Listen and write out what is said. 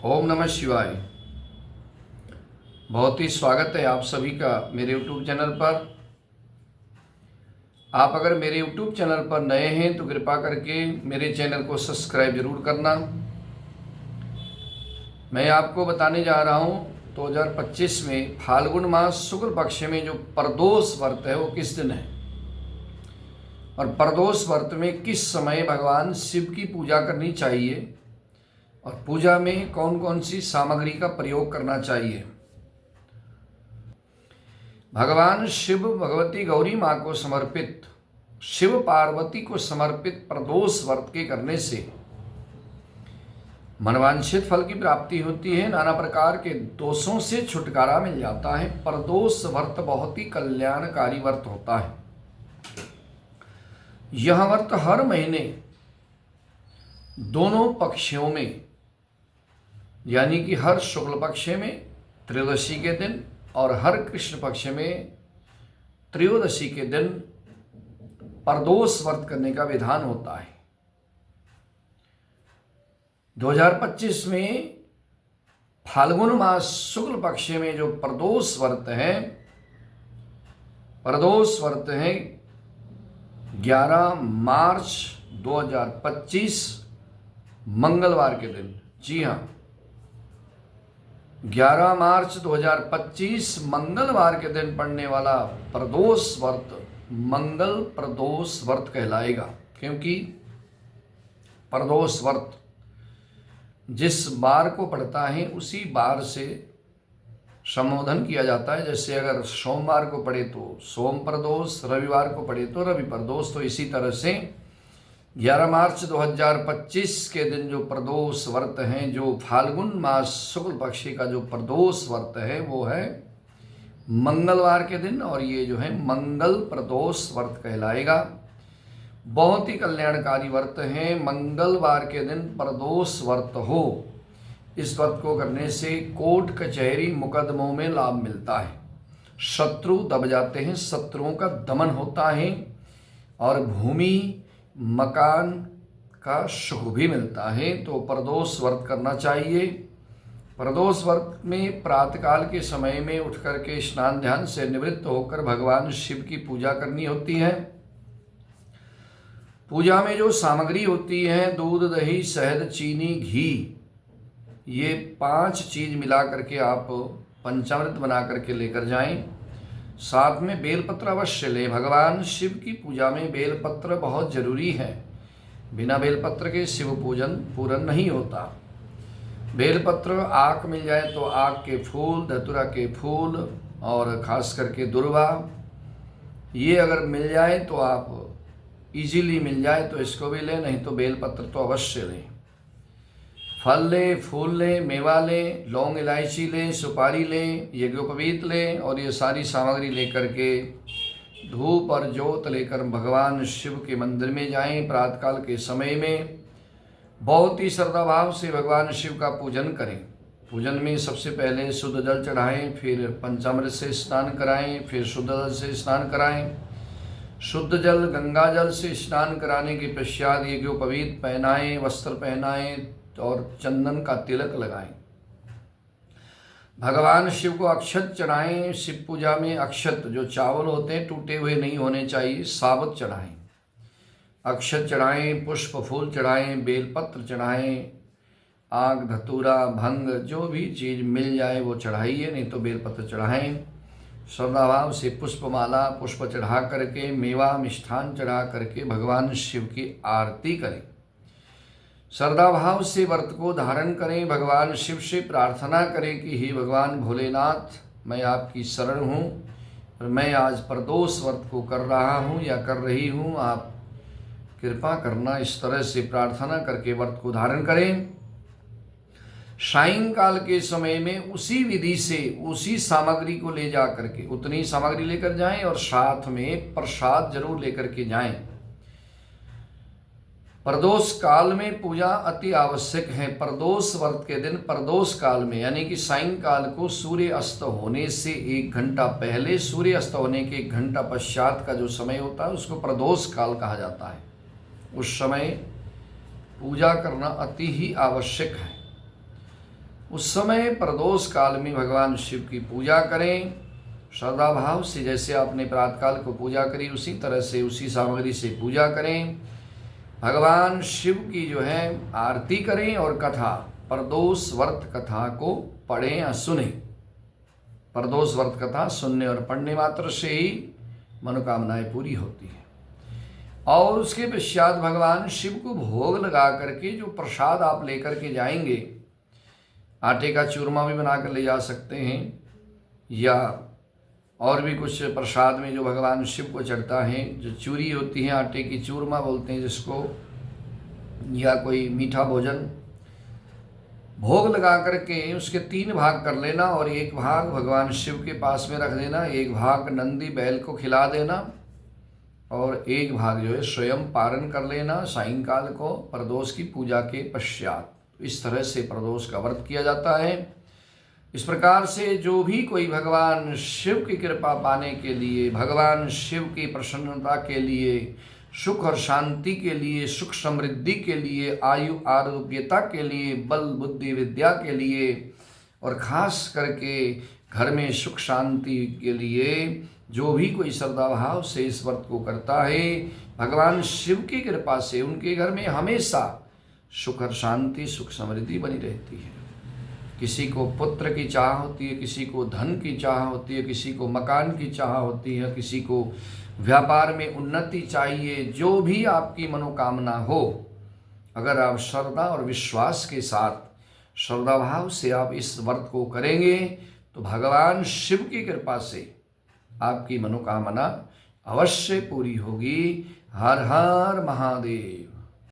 ओम नमः शिवाय। बहुत ही स्वागत है आप सभी का मेरे YouTube चैनल पर। आप अगर मेरे YouTube चैनल पर नए हैं तो कृपा करके मेरे चैनल को सब्सक्राइब जरूर करना। मैं आपको बताने जा रहा हूँ 2025 में फाल्गुन मास शुक्ल पक्ष में जो प्रदोष व्रत है वो किस दिन है और प्रदोष व्रत में किस समय भगवान शिव की पूजा करनी चाहिए और पूजा में कौन कौन सी सामग्री का प्रयोग करना चाहिए। भगवान शिव भगवती गौरी माँ को समर्पित, शिव पार्वती को समर्पित प्रदोष व्रत के करने से मनवांछित फल की प्राप्ति होती है, नाना प्रकार के दोषों से छुटकारा मिल जाता है। प्रदोष व्रत बहुत ही कल्याणकारी व्रत होता है। यह व्रत हर महीने दोनों पक्षों में यानी कि हर शुक्ल पक्ष में त्रयोदशी के दिन और हर कृष्ण पक्ष में त्रयोदशी के दिन प्रदोष व्रत करने का विधान होता है। 2025 में फाल्गुन मास शुक्ल पक्ष में जो प्रदोष व्रत है 11 मार्च 2025 मंगलवार के दिन। जी हाँ, 11 मार्च 2025 मंगलवार के दिन पड़ने वाला प्रदोष व्रत मंगल प्रदोष व्रत कहलाएगा, क्योंकि प्रदोष व्रत जिस बार को पड़ता है उसी बार से संबोधन किया जाता है। जैसे अगर सोमवार को पड़े तो सोम प्रदोष, रविवार को पड़े तो रवि प्रदोष। तो इसी तरह से 11 मार्च 2025 के दिन जो प्रदोष व्रत हैं, जो फाल्गुन मास शुक्ल पक्ष का जो प्रदोष व्रत है वो है मंगलवार के दिन, और ये जो है मंगल प्रदोष व्रत कहलाएगा। बहुत ही कल्याणकारी व्रत है। मंगलवार के दिन प्रदोष व्रत हो, इस व्रत को करने से कोर्ट कचहरी मुकदमों में लाभ मिलता है, शत्रु दब जाते हैं, शत्रुओं का दमन होता है और भूमि मकान का सुख भी मिलता है। तो प्रदोष व्रत करना चाहिए। प्रदोष व्रत में प्रातःकाल के समय में उठ करके स्नान ध्यान से निवृत्त होकर भगवान शिव की पूजा करनी होती है। पूजा में जो सामग्री होती है दूध, दही, शहद, चीनी, घी, ये 5 चीज मिला करके आप पंचामृत बना करके लेकर जाएं। साथ में बेलपत्र अवश्य लें। भगवान शिव की पूजा में बेलपत्र बहुत जरूरी है। बिना बेलपत्र के शिव पूजन पूर्ण नहीं होता। बेलपत्र, आक मिल जाए तो आक के फूल, धतूरा के फूल और खास करके दुर्वा, ये अगर मिल जाए तो आप इजीली मिल जाए तो इसको भी लें, नहीं तो बेलपत्र तो अवश्य लें। फल लें, फूल लें, मेवा लें, लौंग इलायची लें, सुपारी लें, यज्ञोपवीत लें और ये सारी सामग्री लेकर के धूप और ज्योत लेकर भगवान शिव के मंदिर में जाएं। प्रातःकाल के समय में बहुत ही श्रद्धा भाव से भगवान शिव का पूजन करें। पूजन में सबसे पहले शुद्ध जल चढ़ाएं, फिर पंचामृत से स्नान कराएं, फिर शुद्ध जल से स्नान कराएं। शुद्ध जल गंगा जल से स्नान कराने के पश्चात यज्ञोपवीत पहनाएं, वस्त्र पहनाएं और चंदन का तिलक लगाएं। भगवान शिव को अक्षत चढ़ाएं। शिव पूजा में अक्षत जो चावल होते हैं टूटे हुए नहीं होने चाहिए, साबुत चढ़ाएं। अक्षत चढ़ाएं, पुष्प फूल चढ़ाएं, बेलपत्र चढ़ाएं, आग, धतूरा, भंग, जो भी चीज़ मिल जाए वो चढ़ाइए, नहीं तो बेलपत्र चढ़ाएं। श्रद्धाभाव से पुष्पमाला, पुष्प चढ़ा करके, मेवा मिष्ठान चढ़ा करके भगवान शिव की आरती करें। श्रद्धा भाव से व्रत को धारण करें। भगवान शिव से प्रार्थना करें कि हे भगवान भोलेनाथ, मैं आपकी शरण हूँ और मैं आज प्रदोष व्रत को कर रहा हूँ या कर रही हूँ, आप कृपा करना। इस तरह से प्रार्थना करके व्रत को धारण करें। सायंकाल के समय में उसी विधि से उसी सामग्री को ले जा करके उतनी सामग्री लेकर जाएं और साथ में प्रसाद जरूर लेकर के जाएं। प्रदोष काल में पूजा अति आवश्यक है। प्रदोष व्रत के दिन प्रदोष काल में यानी कि सायंकाल को सूर्य अस्त होने से 1 घंटा पहले, सूर्य अस्त होने के 1 घंटा पश्चात का जो समय होता है उसको प्रदोष काल कहा जाता है। उस समय पूजा करना अति ही आवश्यक है। उस समय प्रदोष काल में भगवान शिव की पूजा करें श्रद्धा भाव से। जैसे आपने प्रातःकाल को पूजा करी उसी तरह से उसी सामग्री से पूजा करें, भगवान शिव की जो है आरती करें और कथा प्रदोष व्रत कथा को पढ़ें या सुने। प्रदोष व्रत कथा सुनने और पढ़ने मात्र से ही मनोकामनाएं पूरी होती है। और उसके पश्चात भगवान शिव को भोग लगा करके जो प्रसाद आप लेकर के जाएंगे, आटे का चूरमा भी बनाकर ले जा सकते हैं या और भी कुछ प्रसाद में जो भगवान शिव को चढ़ता है, जो चूरी होती है आटे की, चूरमा बोलते हैं जिसको, या कोई मीठा भोजन भोग लगा करके उसके 3 भाग कर लेना और 1 भाग भगवान शिव के पास में रख देना, 1 भाग नंदी बैल को खिला देना और 1 भाग जो है स्वयं पारण कर लेना सायंकाल को प्रदोष की पूजा के पश्चात। इस तरह से प्रदोष का व्रत किया जाता है। इस प्रकार से जो भी कोई भगवान शिव की कृपा पाने के लिए, भगवान शिव की प्रसन्नता के लिए, सुख और शांति के लिए, सुख समृद्धि के लिए, आयु आरोग्यता के लिए, बल बुद्धि विद्या के लिए और खास करके घर में सुख शांति के लिए जो भी कोई श्रद्धा भाव से इस व्रत को करता है, भगवान शिव की कृपा से उनके घर में हमेशा सुख और शांति, सुख समृद्धि बनी रहती है। किसी को पुत्र की चाह होती है, किसी को धन की चाह होती है, किसी को मकान की चाह होती है, किसी को व्यापार में उन्नति चाहिए। जो भी आपकी मनोकामना हो, अगर आप श्रद्धा और विश्वास के साथ श्रद्धा भाव से आप इस व्रत को करेंगे तो भगवान शिव की कृपा से आपकी मनोकामना अवश्य पूरी होगी। हर हर महादेव।